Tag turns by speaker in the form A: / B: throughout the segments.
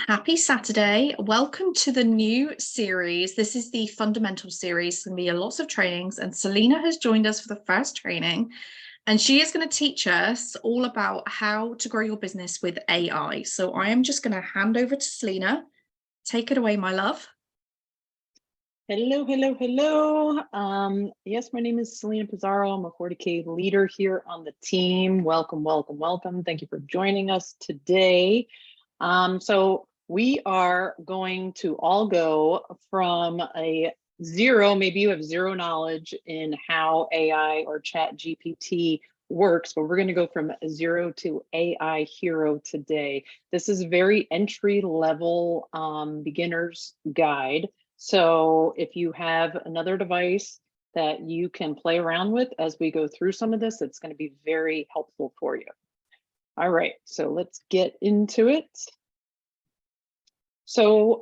A: Happy Saturday. Welcome to the new series. This is the fundamental series. There's going to be lots of trainings, and Selena has joined us for the first training, and she is going to teach us all about how to grow your business with AI. So I am just going to hand over to Selena. Take it away, my love.
B: Hello, hello, hello. Yes, my name is Selena Pizarro. I'm a 40K leader here on the team. Welcome, welcome, welcome. Thank you for joining us today. So we are going to all go from a zero, maybe you have zero knowledge in how AI or Chat GPT works, but we're going to go from zero to AI hero today. This is a very entry level beginner's guide. So if you have another device that you can play around with as we go through some of this, it's going to be very helpful for you. All right, so let's get into it. So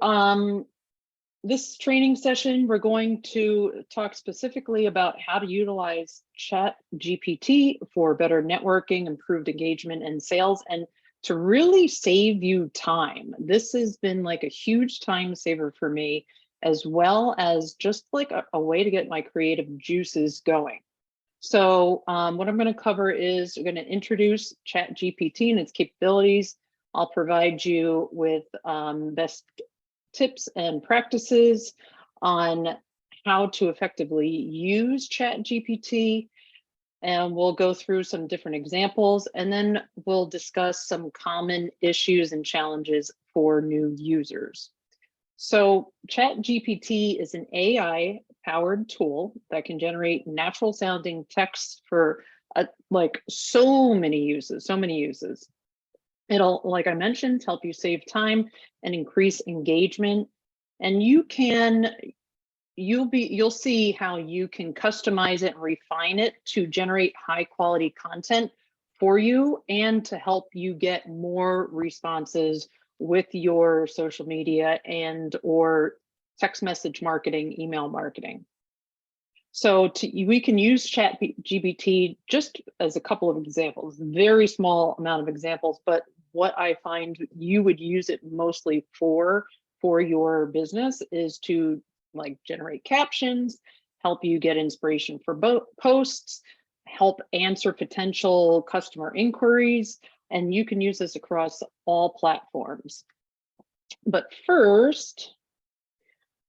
B: this training session, we're going to talk specifically about how to utilize Chat GPT for better networking, improved engagement and sales, and to really save you time. This has been like a huge time saver for me, as well as just like a way to get my creative juices going. So what I'm going to cover is we're going to introduce Chat GPT and its capabilities. I'll provide you with best tips and practices on how to effectively use Chat GPT. And we'll go through some different examples, and then we'll discuss some common issues and challenges for new users. So Chat GPT is an AI powered tool that can generate natural sounding text for like so many uses. It'll, like I mentioned, help you save time and increase engagement. And you'll see how you can customize it and refine it to generate high quality content for you and to help you get more responses with your social media and or text message marketing, email marketing. So we can use Chat GPT just as a couple of examples, very small amount of examples, but what I find you would use it mostly for your business is to like generate captions, help you get inspiration for posts, help answer potential customer inquiries, and you can use this across all platforms. But first,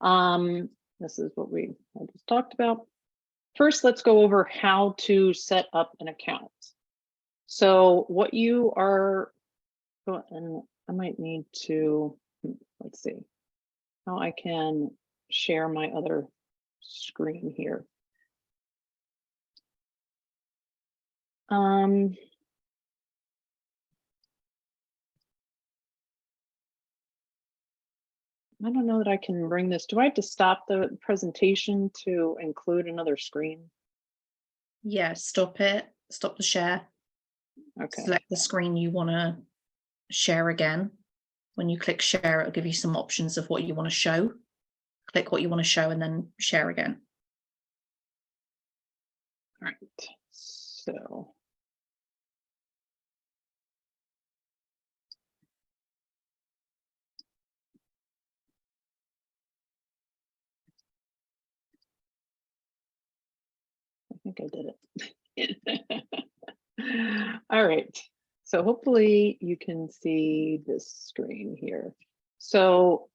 B: this is what I just talked about. First, let's go over how to set up an account. So what you are, and I might need to, let's see how I can share my other screen here. I don't know that I can bring this. Do I have to stop the presentation to include another screen?
A: Yeah, stop it. Stop the share.
B: Okay.
A: Select the screen you want to share again. When you click share, it'll give you some options of what you want to show. Click what you want to show and then share again.
B: All right, so. I think I did it. All right, so hopefully you can see this screen here. So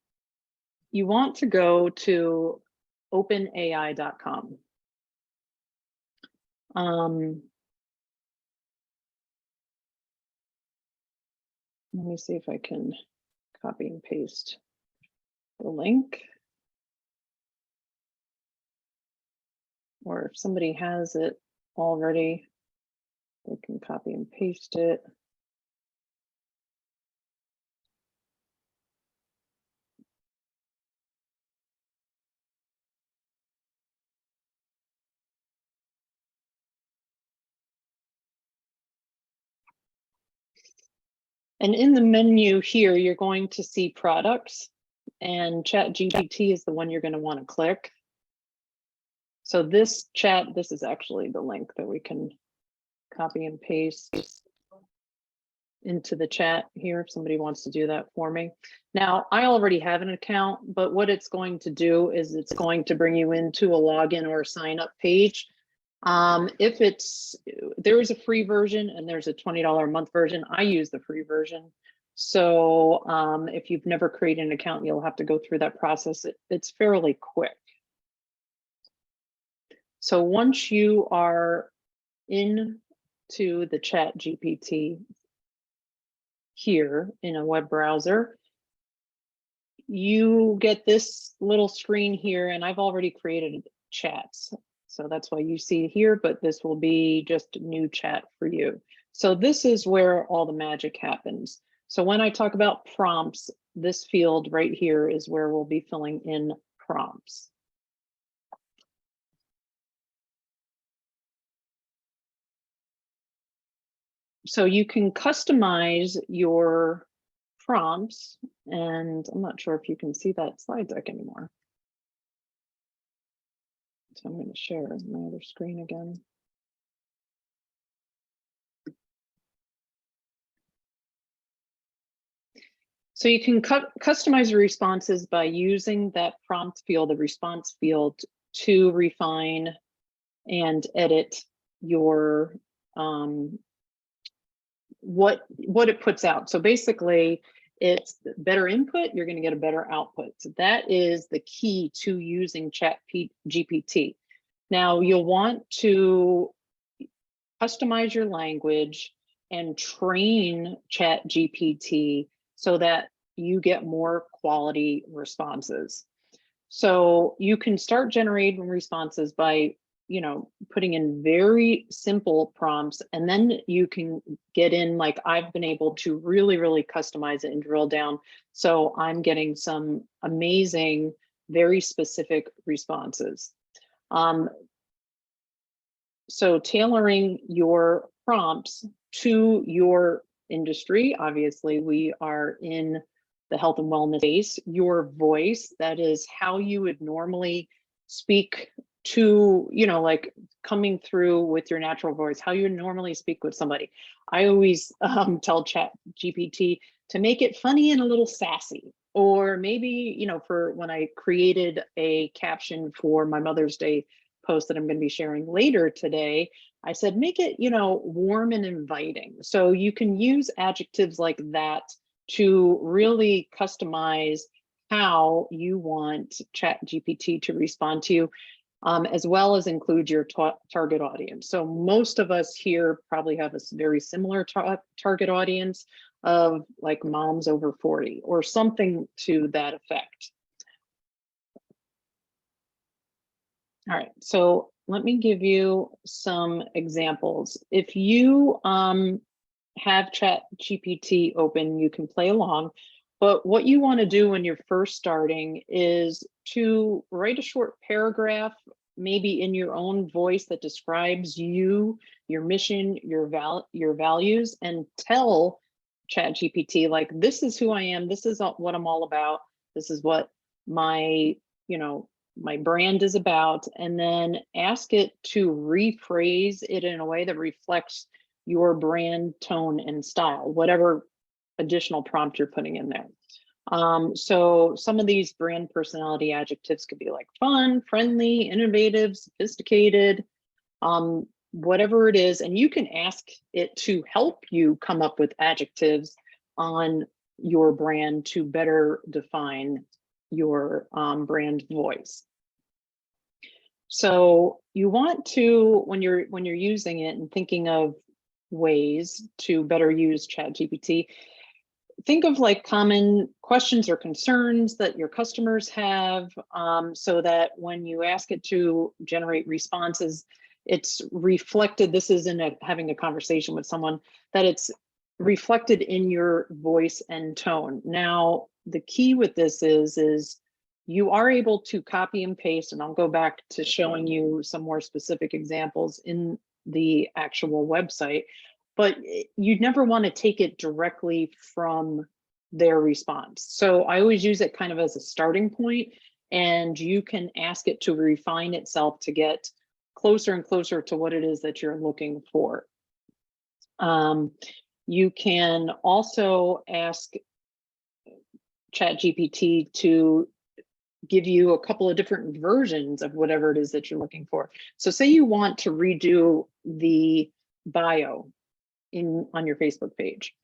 B: you want to go to openai.com. Let me see if I can copy and paste the link. Or if somebody has it already, they can copy and paste it. And in the menu here, you're going to see products, and Chat GPT is the one you're going to want to click. So this is actually the link that we can copy and paste. into the chat here if somebody wants to do that for me. Now, I already have an account, but what it's going to do is it's going to bring you into a login or a sign up page. There is a free version and there's a $20 a month version. I use the free version. So if you've never created an account, you'll have to go through that process. It's fairly quick. So once you are into the Chat GPT here in a web browser, you get this little screen here, and I've already created chats. So that's why you see it here, but this will be just a new chat for you. So this is where all the magic happens. So when I talk about prompts, this field right here is where we'll be filling in prompts. So you can customize your prompts, and I'm not sure if you can see that slide deck anymore. So I'm going to share my other screen again. So you can customize your responses by using that prompt field, the response field, to refine and edit your what it puts out. So basically, it's better input, you're going to get a better output. So that is the key to using Chat GPT. Now you'll want to customize your language and train Chat GPT so that you get more quality responses. So you can start generating responses by, putting in very simple prompts, and then you can get in, like I've been able to really, really customize it and drill down. So I'm getting some amazing, very specific responses. So tailoring your prompts to your industry, obviously we are in the health and wellness space, your voice, that is how you would normally speak to, like coming through with your natural voice, how you normally speak with somebody. I always tell Chat GPT to make it funny and a little sassy, or maybe, for when I created a caption for my Mother's Day post that I'm going to be sharing later today, I said, make it, warm and inviting. So you can use adjectives like that to really customize how you want Chat GPT to respond to you, as well as include your target audience. So most of us here probably have a very similar target audience of like moms over 40 or something to that effect. All right, so let me give you some examples. If you have Chat GPT open, you can play along. But what you want to do when you're first starting is to write a short paragraph, maybe in your own voice, that describes you, your mission, your values, and tell Chat GPT, like, this is who I am, this is what I'm all about, this is what my, my brand is about, and then ask it to rephrase it in a way that reflects your brand tone and style, whatever additional prompt you're putting in there. So some of these brand personality adjectives could be like fun, friendly, innovative, sophisticated, whatever it is. And you can ask it to help you come up with adjectives on your brand to better define your brand voice. So you want to, when you're using it and thinking of ways to better use Chat GPT, think of like common questions or concerns that your customers have, so that when you ask it to generate responses, it's reflected. This isn't having a conversation with someone, that it's reflected in your voice and tone. Now, the key with this is you are able to copy and paste, and I'll go back to showing you some more specific examples in the actual website, but you'd never want to take it directly from their response. So I always use it kind of as a starting point, and you can ask it to refine itself to get closer and closer to what it is that you're looking for. You can also ask Chat GPT to give you a couple of different versions of whatever it is that you're looking for. So say you want to redo the bio on your Facebook page.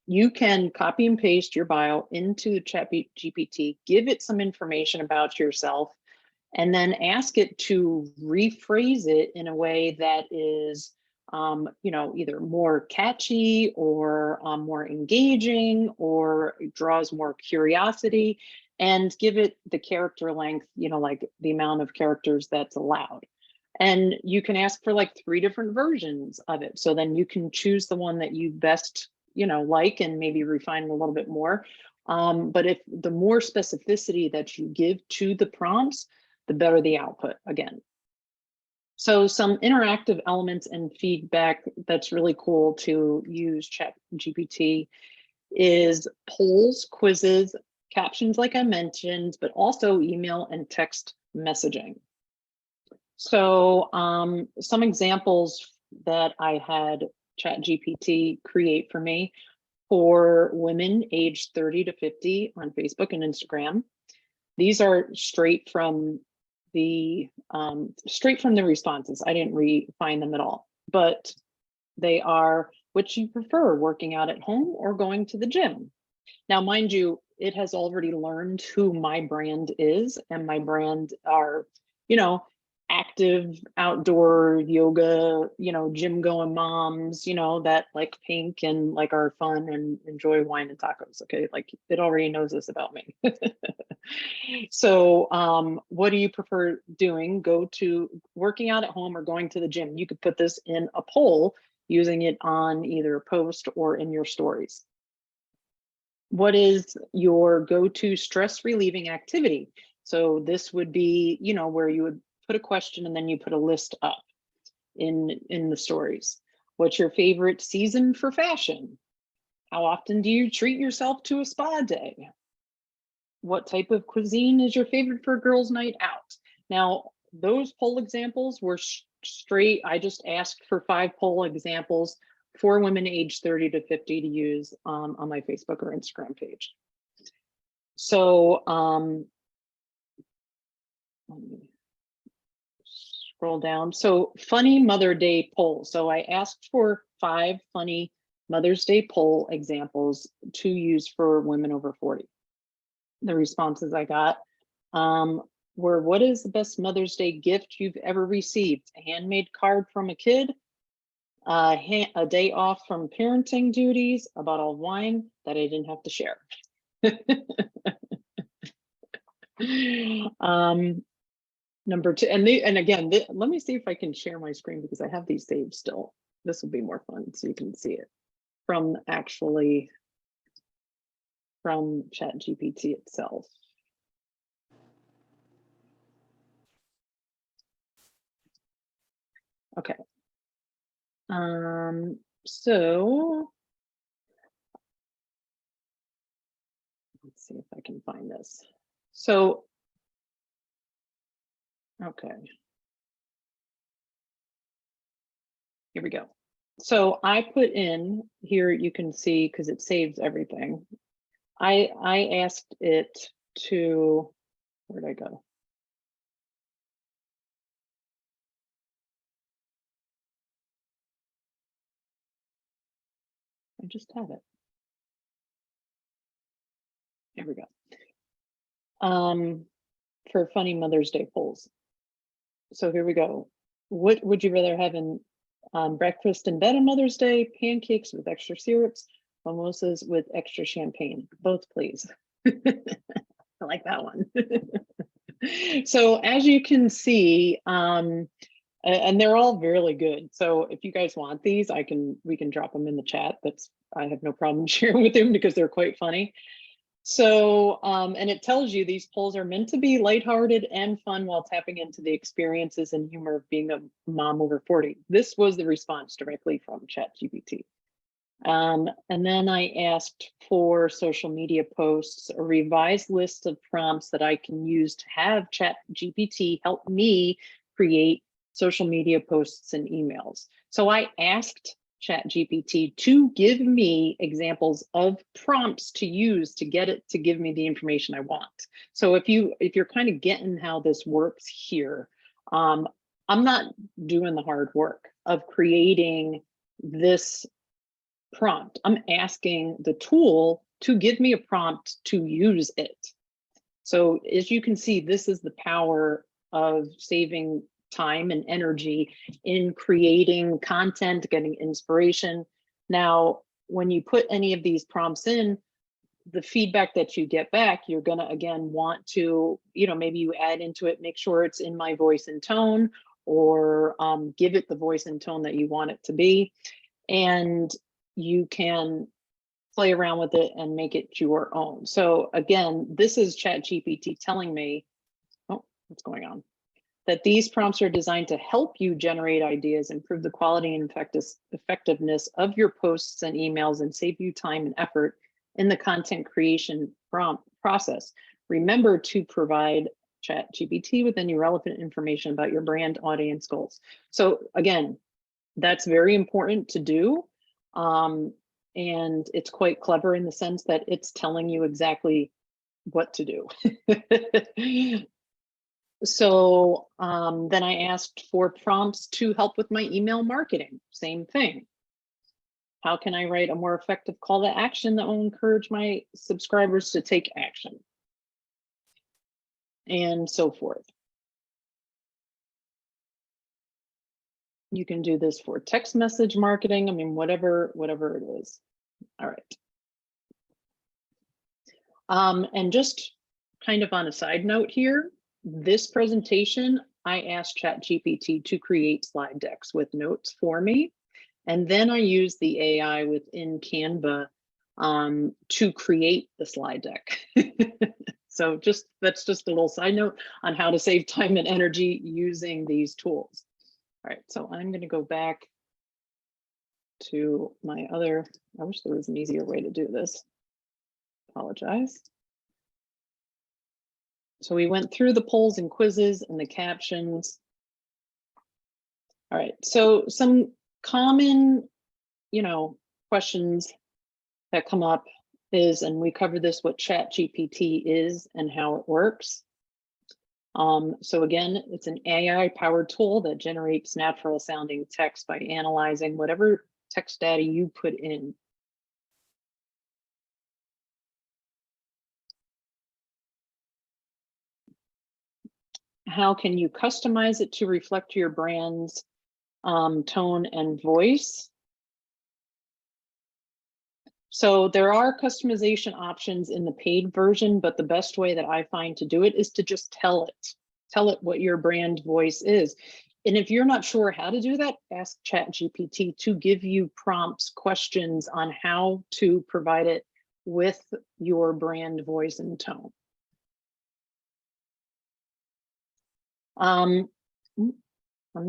B: You can copy and paste your bio into Chat GPT, give it some information about yourself, and then ask it to rephrase it in a way that is either more catchy or more engaging, or draws more curiosity, and give it the character length, like the amount of characters that's allowed. And you can ask for like 3 different versions of it. So then you can choose the one that you best, like, and maybe refine it a little bit more. But if the more specificity that you give to the prompts, the better the output again. So some interactive elements and feedback that's really cool to use Chat GPT is polls, quizzes, captions like I mentioned, but also email and text messaging. So some examples that I had Chat GPT create for me for women aged 30 to 50 on Facebook and Instagram. These are straight from the responses. I didn't refine them at all, but they are: which you prefer, working out at home or going to the gym? Now, mind you, it has already learned who my brand is, and my brand are, active outdoor yoga, gym going moms, that like pink and like are fun and enjoy wine and tacos. Okay, like it already knows this about me. So what do you prefer doing? Go to working out at home or going to the gym? You could put this in a poll using it on either a post or in your stories. What is your go-to stress relieving activity? So this would be, where you would put a question and then you put a list up in the stories. What's your favorite season for fashion? How often do you treat yourself to a spa day? What type of cuisine is your favorite for a girls' night out? Now, those poll examples were straight. I just asked for 5 poll examples for women aged 30 to 50 to use on my Facebook or Instagram page. So let me scroll down. So funny Mother Day poll. So I asked for 5 funny Mother's Day poll examples to use for women over 40. The responses I got were: what is the best Mother's Day gift you've ever received? A handmade card from a kid, a day off from parenting duties, a bottle of wine that I didn't have to share. Number 2, and again, let me see if I can share my screen because I have these saved still. This will be more fun so you can see it from Chat GPT itself. Okay. So let's see if I can find this. So, okay. Here we go. So I put in here, you can see, because it saves everything. I asked it to, where'd I go? I just have it. Here we go. For funny Mother's Day polls. So here we go. What would you rather have in breakfast in bed on Mother's Day? Pancakes with extra syrups, mimosas with extra champagne? Both, please. I like that one. So as you can see, and they're all really good. So if you guys want these, we can drop them in the chat. I have no problem sharing with them because they're quite funny. So, and it tells you these polls are meant to be lighthearted and fun while tapping into the experiences and humor of being a mom over 40. This was the response directly from Chat GPT. And then I asked for social media posts, a revised list of prompts that I can use to have Chat GPT help me create social media posts and emails. So I asked Chat GPT to give me examples of prompts to use to get it to give me the information I want. So if you're kind of getting how this works here, I'm not doing the hard work of creating this prompt. I'm asking the tool to give me a prompt to use it. So as you can see, this is the power of saving time and energy in creating content, getting inspiration. Now, when you put any of these prompts in, the feedback that you get back, you're going to, again, want to, maybe you add into it, make sure it's in my voice and tone, or give it the voice and tone that you want it to be. And you can play around with it and make it your own. So again, this is Chat GPT telling me, oh, what's going on? That these prompts are designed to help you generate ideas, improve the quality and effectiveness of your posts and emails, and save you time and effort in the content creation process. Remember to provide Chat GPT with any relevant information about your brand audience goals. So again, that's very important to do. And it's quite clever in the sense that it's telling you exactly what to do. So then I asked for prompts to help with my email marketing. Same thing. How can I write a more effective call to action that will encourage my subscribers to take action? And so forth. You can do this for text message marketing. I mean, whatever it is. All right. And just kind of on a side note here, this presentation, I asked Chat GPT to create slide decks with notes for me. And then I use the AI within Canva to create the slide deck. So that's just a little side note on how to save time and energy using these tools. All right, so I'm going to go back to my other, I wish there was an easier way to do this. Apologize. So we went through the polls and quizzes and the captions. All right, so some common, questions that come up is, and we covered this, what Chat GPT is and how it works. So again, it's an AI powered tool that generates natural sounding text by analyzing whatever text data you put in. How can you customize it to reflect your brand's tone and voice? So there are customization options in the paid version, but the best way that I find to do it is to just tell it what your brand voice is. And if you're not sure how to do that, ask Chat GPT to give you prompts, questions on how to provide it with your brand voice and tone. I'm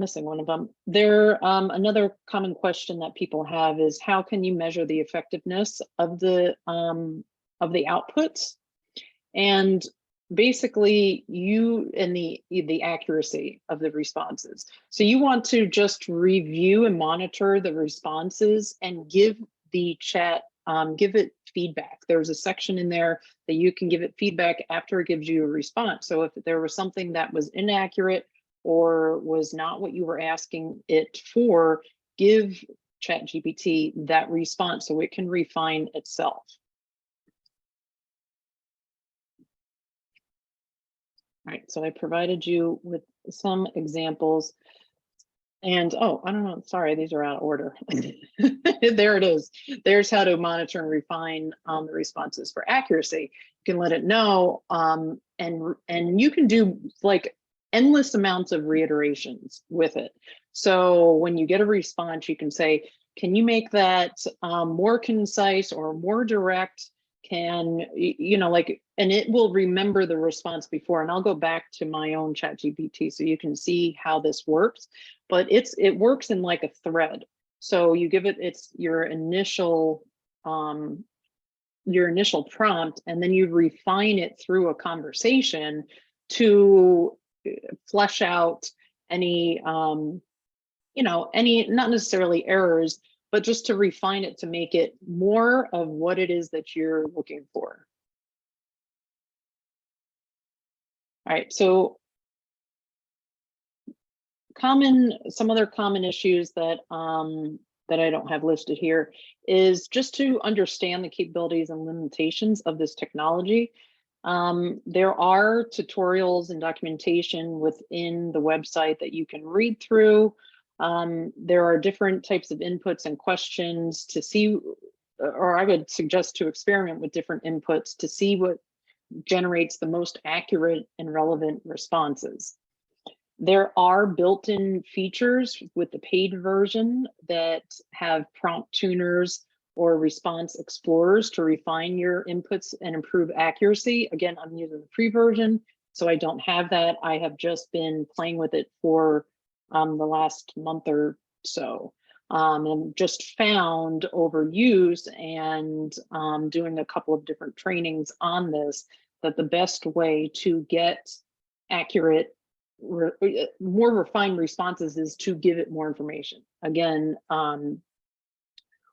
B: missing one of them. Another common question that people have is, how can you measure the effectiveness of the outputs? And basically the accuracy of the responses. So you want to just review and monitor the responses and give the chat, give it feedback. There's a section in there that you can give it feedback after it gives you a response. So if there was something that was inaccurate or was not what you were asking it for, give Chat GPT that response so it can refine itself. All right, so I provided you with some examples. And oh, I don't know, sorry, these are out of order. There it is. There's how to monitor and refine the responses for accuracy. You can let it know, and you can do like endless amounts of reiterations with it. So when you get a response, you can say, can you make that more concise or more direct? Can, and it will remember the response before. And I'll go back to my own Chat GPT so you can see how this works. But it works in like a thread. So you give it your initial prompt, and then you refine it through a conversation to flesh out any not necessarily errors, but just to refine it to make it more of what it is that you're looking for. All right, so some other common issues that that I don't have listed here is just to understand the capabilities and limitations of this technology. There are tutorials and documentation within the website that you can read through. There are different types of inputs and questions to see, or I would suggest to experiment with different inputs to see what generates the most accurate and relevant responses. There are built-in features with the paid version that have prompt tuners or response explorers to refine your inputs and improve accuracy. Again, I'm using the free version, so I don't have that. I have just been playing with it for the last month or so, and just found over use and doing a couple of different trainings on this, that the best way to get accurate, more refined responses is to give it more information. Again,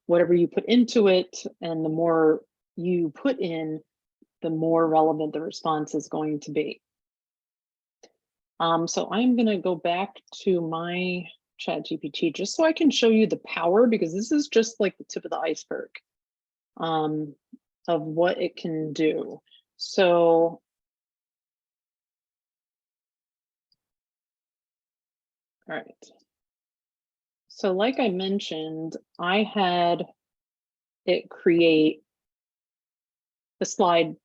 B: whatever you put into it and the more you put in, the more relevant the response is going to be. So I'm going to go back to my Chat GPT just so I can show you the power, because this is just like the tip of the iceberg of what it can do. So all right. So like I mentioned, I had it create the slide.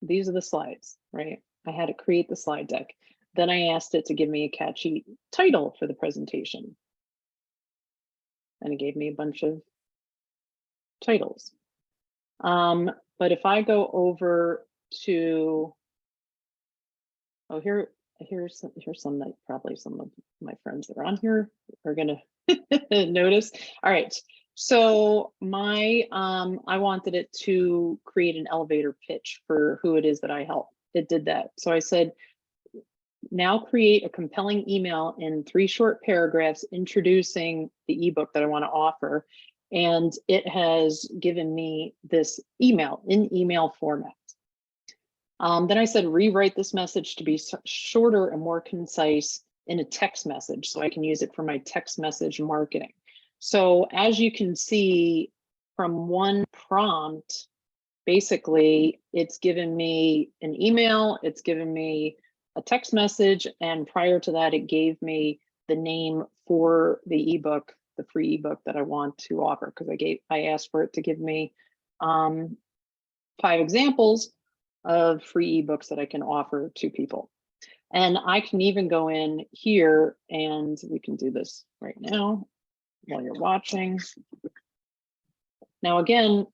B: These are the slides, right? I had it create the slide deck. Then I asked it to give me a catchy title for the presentation. And it gave me a bunch of titles. But if I go over to, oh, here's some that probably some of my friends that are on here are gonna notice. All right, so my I wanted it to create an elevator pitch for who it is that I help. It did that. So I said, now create a compelling email in 3 short paragraphs introducing the ebook that I want to offer. And it has given me this email in email format. Then I said, rewrite this message to be shorter and more concise in a text message, so I can use it for my text message marketing. So as you can see from one prompt, basically it's given me an email, it's given me a text message, and prior to that, it gave me the name for the ebook, the free ebook that I want to offer, because I asked for it to give me 5 examples of free ebooks that I can offer to people. And I can even go in here, and we can do this right now while you're watching. Now again,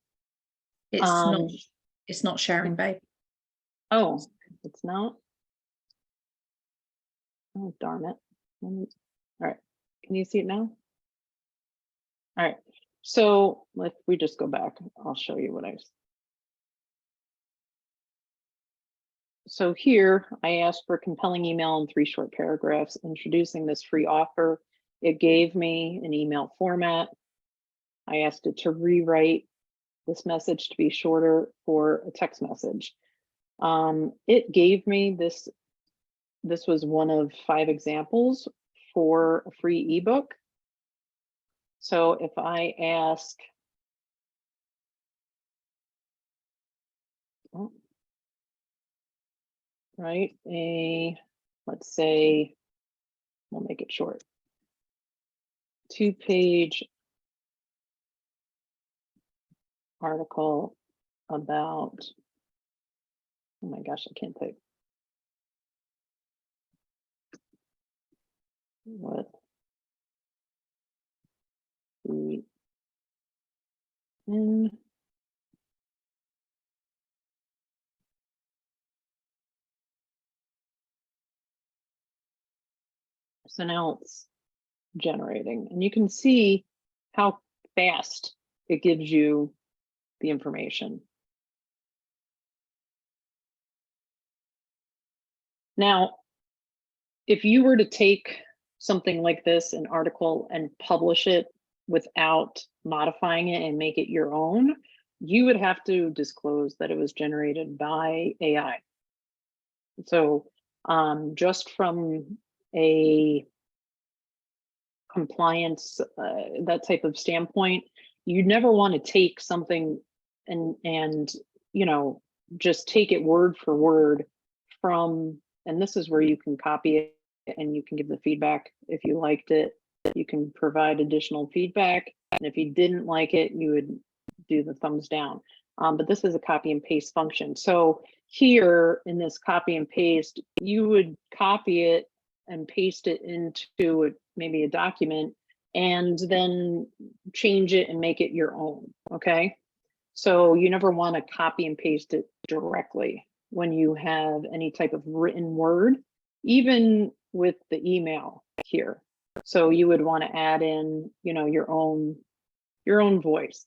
A: it's not sharing, babe.
B: Oh, it's not. Oh, darn it. All right, can you see it now? All right, so if we just go back, I'll show you what so here I asked for a compelling email in 3 short paragraphs introducing this free offer. It gave me an email format. I asked it to rewrite this message to be shorter for a text message. It gave me this. This was one of 5 examples for a free ebook. So if I ask, right, let's say, we'll make it short, 2-page article about, oh my gosh, I can't type. What the so now it's generating, and you can see how fast it gives you the information. Now, if you were to take something like this, an article, and publish it without modifying it and make it your own, you would have to disclose that it was generated by AI. So just from a compliance, that type of standpoint, you never want to take something and just take it word for word from, and this is where you can copy it and you can give the feedback. If you liked it, you can provide additional feedback. And if you didn't like it, you would do the thumbs down. But this is a copy and paste function. So here in this copy and paste, you would copy it and paste it into maybe a document and then change it and make it your own, okay? So you never want to copy and paste it directly when you have any type of written word, even with the email here. So you would want to add in, your own voice.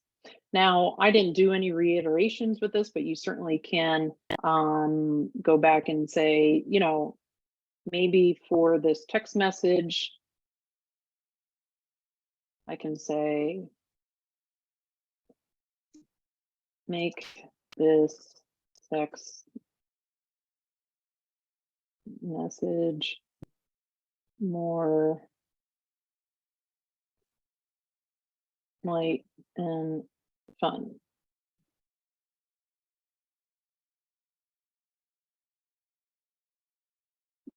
B: Now, I didn't do any reiterations with this, but you certainly can go back and say, maybe for this text message, I can say, make this text message more light and fun.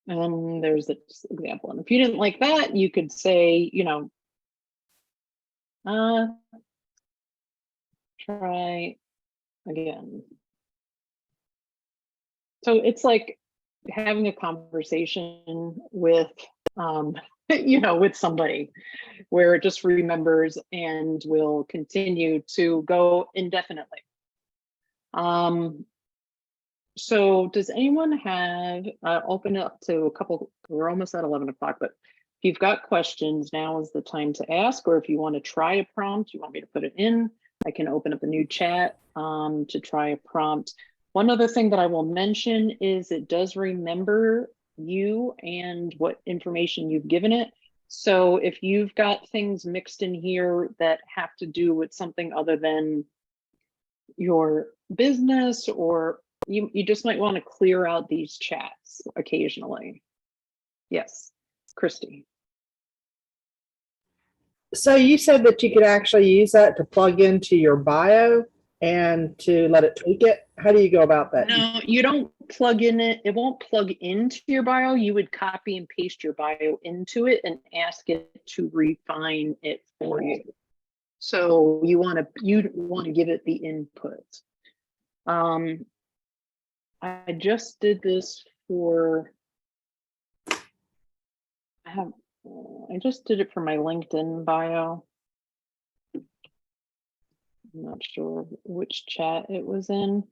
B: And there's this example. And if you didn't like that, you could say, try again. So it's like having a conversation with, with somebody where it just remembers and will continue to go indefinitely. So does anyone have, open it up to a couple, we're almost at 11 o'clock, but if you've got questions, now is the time to ask, or if you want to try a prompt, you want me to put it in, I can open up a new chat to try a prompt. One other thing that I will mention is it does remember you and what information you've given it. So if you've got things mixed in here that have to do with something other than your business, or you just might want to clear out these chats occasionally. Yes, Christy.
C: So you said that you could actually use that to plug into your bio and to let it tweak it. How do you go about that?
B: No, you don't plug in it. It won't plug into your bio. You would copy and paste your bio into it and ask it to refine it for you. So you want to give it the input. I just did this for, I just did it for my LinkedIn bio. I'm not sure which chat it was in,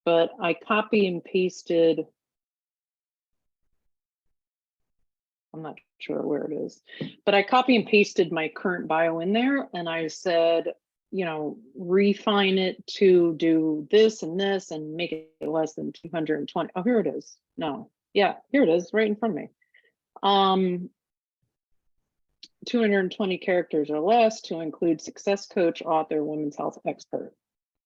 B: but I copy and pasted, I'm not sure where it is, but I copy and pasted my current bio in there, and I said, refine it to do this and this and make it less than 220. Oh, here it is. No, yeah, here it is right in front of me. 220 characters or less to include success coach, author, women's health expert.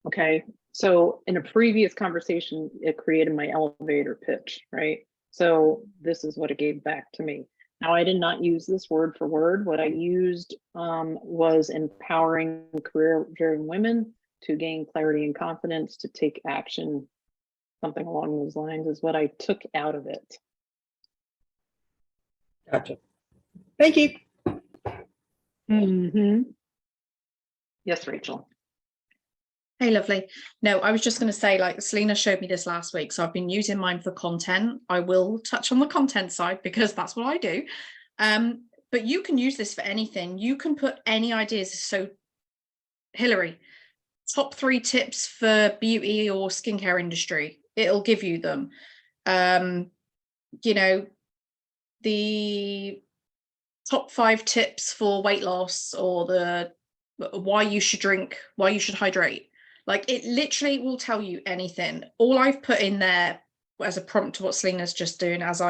B: Okay, so in a previous conversation, it created my elevator pitch, right? So this is what it gave back to me. Now, I did not use this word for word. What I used was empowering career-driven women to gain clarity and confidence to take action. Something along those lines is what I took out of it.
C: Gotcha. Thank you.
B: Mm-hmm. Yes, Rachel.
A: Hey, lovely. No, I was just going to say, like, Selena showed me this last week, so I've been using mine for content. I will touch on the content side because that's what I do. But you can use this for anything. You can put any ideas. So, Hillary, top 3 tips for beauty or skincare industry. It'll give you them. The top 5 tips for weight loss, or the why you should hydrate. Like, it literally will tell you anything. All I've put in there as a prompt to what Selena's just doing as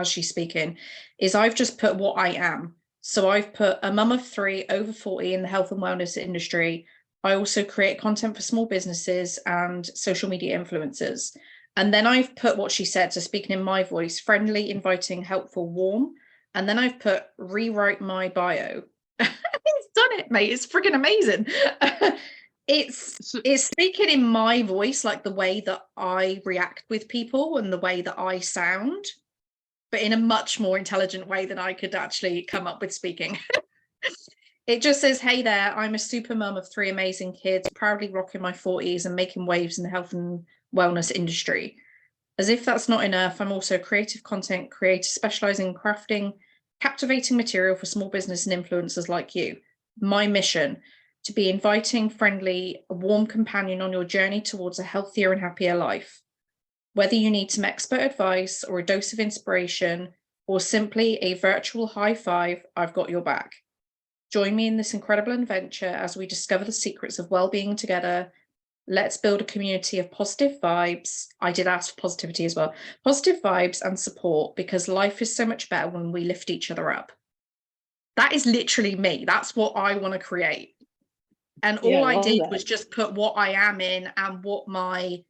A: she's speaking is I've just put what I am. So I've put a mum of 3 over 40 in the health and wellness industry. I also create content for small businesses and social media influencers. And then I've put what she said, so speaking in my voice, friendly, inviting, helpful, warm. And then I've put rewrite my bio. It's done it, mate. It's freaking amazing. It's speaking in my voice, like the way that I react with people and the way that I sound, but in a much more intelligent way than I could actually come up with speaking. It just says, hey there, I'm a super mum of 3 amazing kids, proudly rocking my 40s and making waves in the health and wellness industry. As if that's not enough, I'm also a creative content creator specializing in crafting captivating material for small business and influencers like you. My mission, to be inviting, friendly, a warm companion on your journey towards a healthier and happier life. Whether you need some expert advice or a dose of inspiration, or simply a virtual high five, I've got your back. Join me in this incredible adventure as we discover the secrets of well-being together. Let's build a community of positive vibes. I did ask for positivity as well. Positive vibes and support, because life is so much better when we lift each other up. That is literally me. That's what I want to create. And all I did was just put what I am in and what my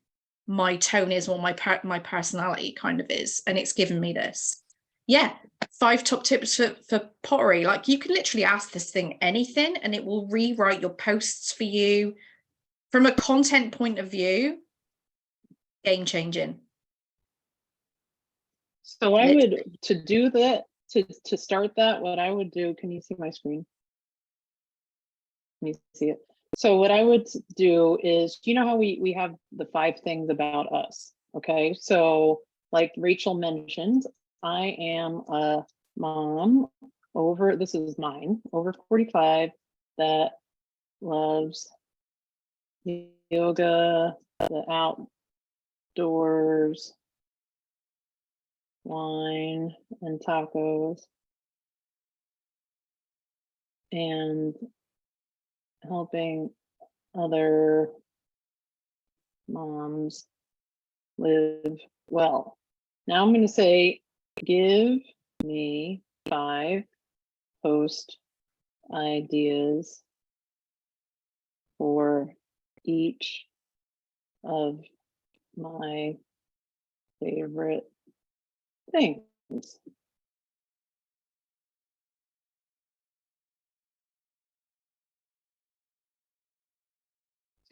A: tone is, or my personality kind of is, and it's given me this. Yeah, 5 top tips for pottery. Like, you can literally ask this thing anything and it will rewrite your posts for you. From a content point of view, game changing.
B: So I would, to do that, to start that, what I would do, can you see my screen? Can you see it? So what I would do is, you know how we have the 5 things about us, okay? So like Rachel mentioned, I am a mom over, this is mine, over 45, that loves yoga, the outdoors, wine and tacos, and helping other moms live well. Now I'm going to say, give me 5 post ideas for each of my favorite things.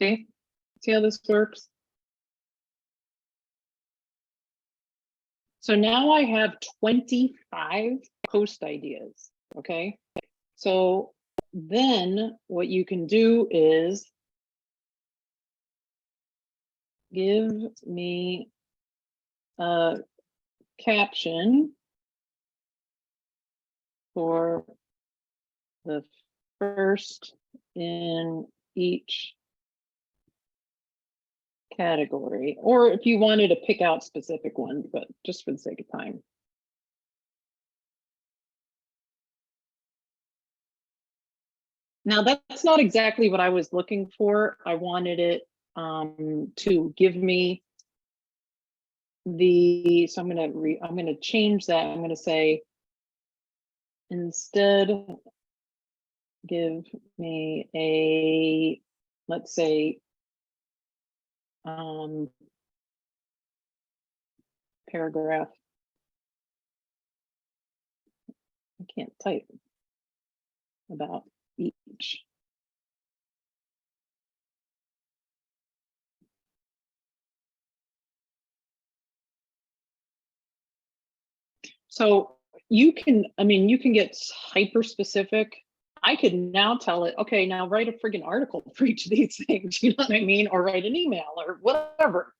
B: See how this works? So now I have 25 post ideas, okay? So then what you can do is give me a caption for the first in each category, or if you wanted to pick out specific ones, but just for the sake of time. Now that's not exactly what I was looking for. I wanted it to give me the, so I'm going to change that. I'm going to say, instead, give me a, let's say, paragraph. I can't type about each. So you can, I mean, you can get hyper specific. I could now tell it, okay, now write a friggin' article for each of these things, you know what I mean? Or write an email or whatever.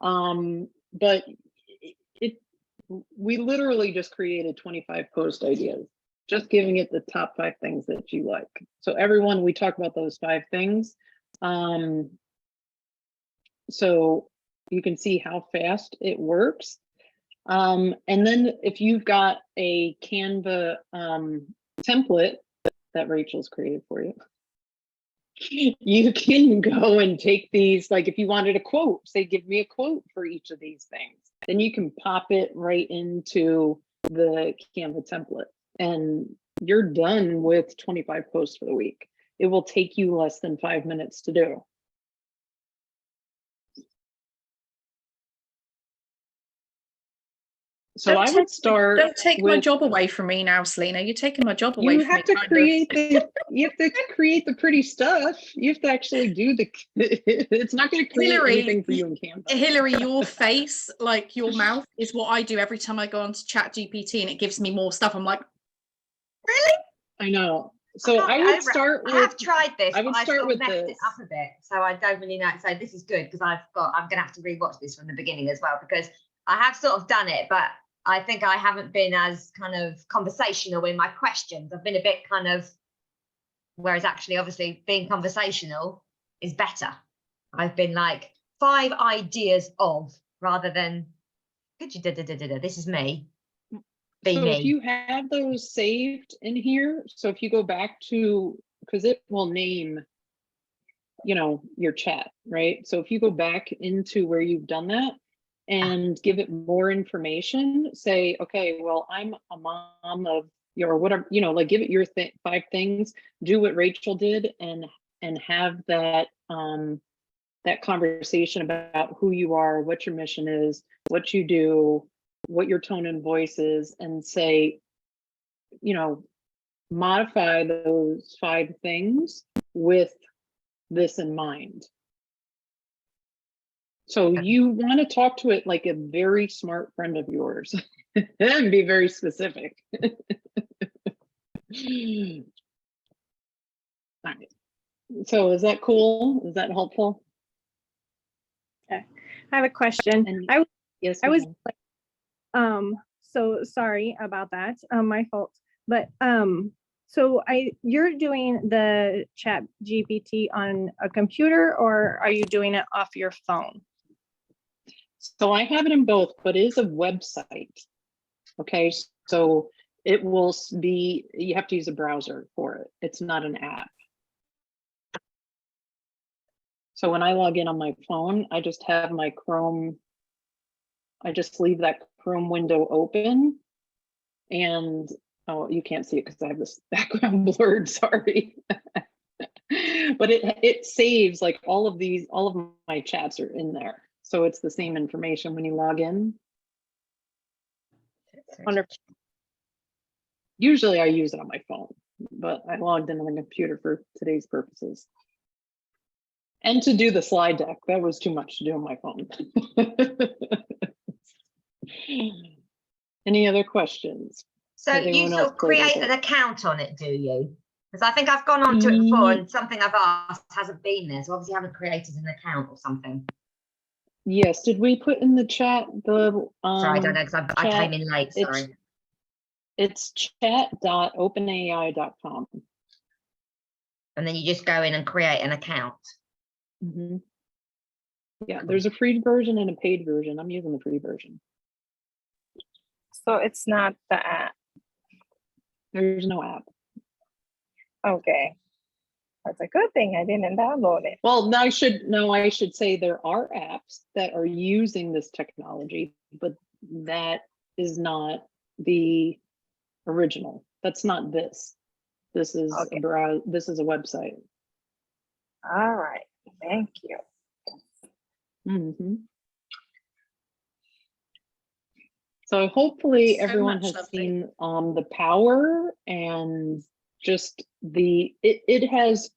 B: But we literally just created 25 post ideas, just giving it the top 5 things that you like. So everyone, we talk about those 5 things. So you can see how fast it works. And then if you've got a Canva template that Rachel's created for you, you can go and take these, like if you wanted a quote, say, give me a quote for each of these things, then you can pop it right into the Canva template. And you're done with 25 posts for the week. It will take you less than 5 minutes to do. So I would start.
A: Don't take my job away from me now, Selena. You're taking my job away
B: You
A: from
B: have
A: me.
B: to create the pretty stuff. You have to actually do the. It's not going to create anything for you in Canva.
A: Hillary, your face, like your mouth, is what I do every time I go onto Chat GPT, and it gives me more stuff. I'm like, really?
B: I know. So I would start with.
D: I have tried this.
B: I would start with
D: messed
B: this.
D: it up a bit, so I don't really know. So this is good because I'm going to have to rewatch this from the beginning as well, because I have sort of done it, but I think I haven't been as kind of conversational in my questions. I've been a bit kind of, whereas actually, obviously, being conversational is better. I've been like 5 ideas of, rather than, could you this is me.
B: So if you have those saved in here, so if you go back to, because it will name, you know, your chat, right? So if you go back into where you've done that and give it more information, say, okay, well, I'm a mom of your whatever, you know, like give it your 5 things, do what Rachel did, and have that that conversation about who you are, what your mission is, what you do, what your tone and voice is, and say, you know, modify those 5 things with this in mind. So you want to talk to it like a very smart friend of yours and be very specific. All right. So is that cool? Is that helpful?
E: Okay. I have a question.
B: And yes,
E: I was like, so sorry about that. My fault. But so you're doing the Chat GPT on a computer, or are you doing it off your phone?
B: So I have it in both, but it is a website. Okay, so it will be, you have to use a browser for it. It's not an app. So when I log in on my phone, I just have my Chrome, I just leave that Chrome window open, and oh, you can't see it because I have this background blurred, sorry. But it saves like all of my chats are in there. So it's the same information when you log in.
E: Wonderful.
B: Usually I use it on my phone, but I logged in on the computer for today's purposes. And to do the slide deck, that was too much to do on my phone. Any other questions?
D: So you sort of create an account on it, do you? Because I think I've gone on to it before and something I've asked hasn't been there. So obviously I haven't created an account or something.
B: Yes, did we put in the chat the
D: sorry, I don't know, because I came in late, sorry.
B: It's chat.openai.com.
D: And then you just go in and create an account.
B: Mm-hmm. Yeah, there's a free version and a paid version. I'm using the free version.
E: So it's not the app.
B: There's no app.
E: Okay. That's a good thing. I didn't download it.
B: Well, I should say there are apps that are using this technology, but that is not the original. That's not this. This is okay. This is a website.
E: All right. Thank you.
B: Mm-hmm. So hopefully everyone has seen the power and just it has,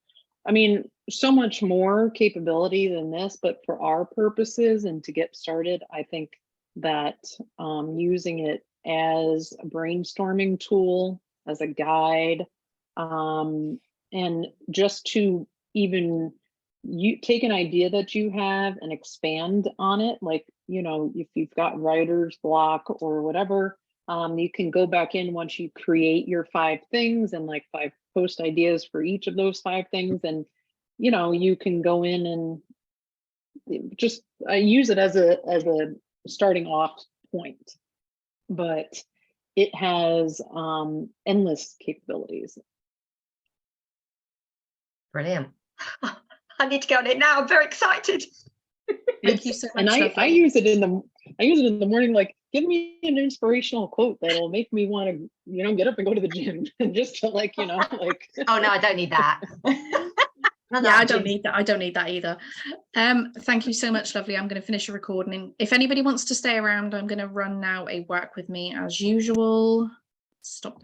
B: I mean, so much more capability than this, but for our purposes and to get started, I think that using it as a brainstorming tool, as a guide, and just to even you take an idea that you have and expand on it, like, you know, if you've got writer's block or whatever, you can go back in once you create your 5 things and like 5 post ideas for each of those 5 things, and you know, you can go in and just use it as a starting off point. But it has endless capabilities.
D: Brilliant. I need to go on it now. I'm very excited.
A: Thank you so much.
B: And I use it in the morning, like give me an inspirational quote that'll make me want to, you know, get up and go to the gym and just to like, you know, like.
D: Oh no, I don't need that.
A: Yeah, I don't need that. I don't need that either. Thank you so much, lovely. I'm going to finish the recording. If anybody wants to stay around, I'm going to run now a work with me as usual. Stop.